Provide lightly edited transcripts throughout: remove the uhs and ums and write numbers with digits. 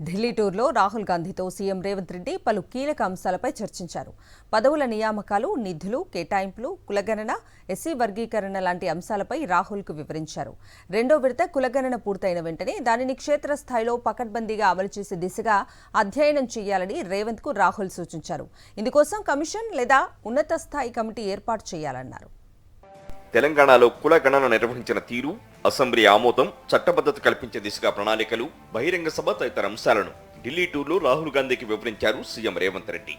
ఢిల్లీ టూర్లో రాహుల్ గాంధీతో సీఎం రేవంత్ రెడ్డి పలు కీలక అంశాలపై చర్చించారు. పదవుల నియామకాలు, నిధులు, కేటాయింపులు, కులగణన, ఎస్సీ వర్గీకరణ లాంటి అంశాలపై రాహుల్కు వివరించారు. రెండో విడత కులగణన పూర్తయిన వెంటనే దానిని క్షేత్రస్థాయిలో పకడ్బందీగా అమలు చేసే దిశగా అధ్యయనం చేయాలని రేవంత్కు రాహుల్ సూచించారు. ఇందుకోసం కమిషన్ లేదా ఉన్నత స్థాయి కమిటీ ఏర్పాటు చేయాలన్నారు. తెలంగాణలో కుల గణన నిర్వహించిన తీరు, అసెంబ్లీ ఆమోదం, చట్టబద్ధత కల్పించే దిశగా ప్రణాళికలు, బహిరంగ సభ తదితర అంశాలను ఢిల్లీ టూర్లో రాహుల్ గాంధీకి వివరించారు సీఎం రేవంత్ రెడ్డి.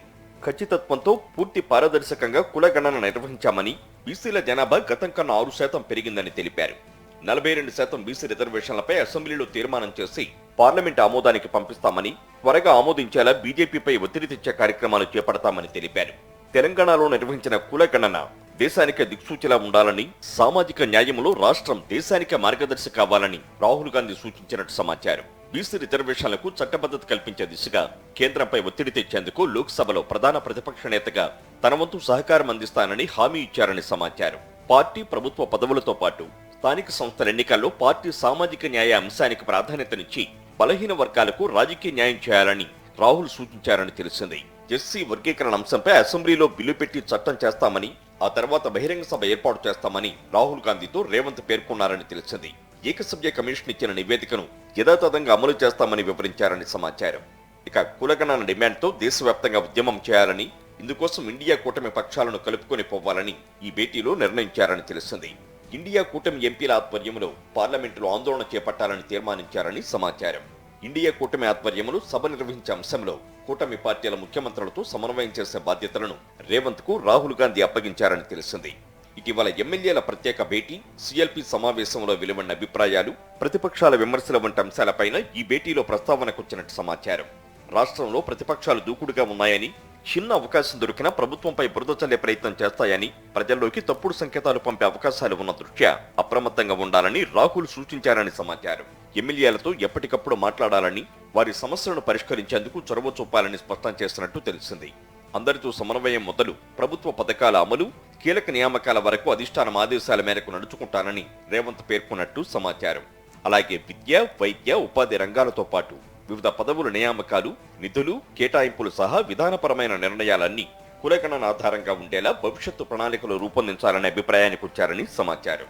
ఖచ్చితత్వంతో పూర్తి పారదర్శకంగా కుల గణన నిర్వహించామని, బీసీల జనాభా గతం కన్నా 6% పెరిగిందని తెలిపారు. 42% బీసీ రిజర్వేషన్లపై అసెంబ్లీలో తీర్మానం చేసి పార్లమెంట్ ఆమోదానికి పంపిస్తామని, త్వరగా ఆమోదించేలా బీజేపీపై ఒత్తిడి తెచ్చే కార్యక్రమాలు చేపడతామని తెలిపారు. తెలంగాణలో నిర్వహించిన కుల గణన దేశానికే దిక్సూచిలా ఉండాలని, సామాజిక న్యాయంలో రాష్ట్రం దేశానికే మార్గదర్శి కావాలని రాహుల్ గాంధీ సూచించినట్టు సమాచారం. బీసీ రిజర్వేషన్లకు చట్టబద్ధత కల్పించే దిశగా కేంద్రంపై ఒత్తిడి తెచ్చేందుకు లోక్సభలో ప్రధాన ప్రతిపక్ష నేతగా తన వంతు సహకారం అందిస్తానని హామీ ఇచ్చారని సమాచారం. పార్టీ ప్రభుత్వ పదవులతో పాటు స్థానిక సంస్థల ఎన్నికల్లో పార్టీ సామాజిక న్యాయ అంశానికి ప్రాధాన్యతనిచ్చి బలహీన వర్గాలకు రాజకీయ న్యాయం చేయాలని రాహుల్ సూచించారని తెలిసింది. ఎస్సీ వర్గీకరణ అంశంపై అసెంబ్లీలో బిల్లు పెట్టి చట్టం చేస్తామని, ఆ తర్వాత బహిరంగ సభ ఏర్పాటు చేస్తామని రాహుల్ గాంధీతో రేవంత్ పేర్కొన్నారని తెలిసింది. ఏకసభ్య కమిషన్ ఇచ్చిన నివేదికను యథాతథంగా అమలు చేస్తామని వివరించారని సమాచారం. ఇక కులగణన డిమాండ్తో దేశవ్యాప్తంగా ఉద్యమం చేయాలని, ఇందుకోసం ఇండియా కూటమి పక్షాలను కలుపుకొని పోవాలని ఈ భేటీలో నిర్ణయించారని తెలిసింది. ఇండియా కూటమి ఎంపీల ఆధ్వర్యంలో పార్లమెంటులో ఆందోళన చేపట్టాలని తీర్మానించారని సమాచారం. ఇండియా కూటమి ఆధ్వర్యంలో సభ నిర్వహించే అంశంలో కూటమి పార్టీల ముఖ్యమంత్రులతో సమన్వయం చేసే బాధ్యతలను రేవంత్ కు రాహుల్ గాంధీ అప్పగించారని తెలిసింది. ఇటీవల ఎమ్మెల్యేల ప్రత్యేక భేటీ, సీఎల్పీ సమావేశంలో వెలువడిన అభిప్రాయాలు, ప్రతిపక్షాల విమర్శల వంటి అంశాలపైన ఈ భేటీలో ప్రస్తావనకొచ్చినట్టు సమాచారం. రాష్ట్రంలో ప్రతిపక్షాలు దూకుడుగా ఉన్నాయని, చిన్న అవకాశం దొరికినా ప్రభుత్వంపై బురద చల్లే ప్రయత్నం చేస్తాయని, ప్రజల్లోకి తప్పుడు సంకేతాలు పంపే అవకాశాలు ఉన్న దృష్ట్యా అప్రమత్తంగా ఉండాలని రాహుల్ సూచించారని సమాచారం. ఎమ్మెల్యేలతో ఎప్పటికప్పుడు మాట్లాడాలని, వారి సమస్యలను పరిష్కరించేందుకు చొరవ చూపాలని స్పష్టం చేసినట్టు తెలిసింది. అందరితో సమన్వయం మొదలు ప్రభుత్వ పథకాల అమలు, కీలక నియామకాల వరకు అధిష్టానం ఆదేశాల మేరకు నడుచుకుంటానని రేవంత్ పేర్కొన్నట్టు సమాచారం. అలాగే విద్య, వైద్య, ఉపాధి రంగాలతో పాటు వివిధ పదవుల నియామకాలు, నిధులు, కేటాయింపులు సహా విధానపరమైన నిర్ణయాలన్నీ కులగణన ఆధారంగా ఉండేలా భవిష్యత్తు ప్రణాళికలు రూపొందించాలనే అభిప్రాయానికి వచ్చారని సమాచారం.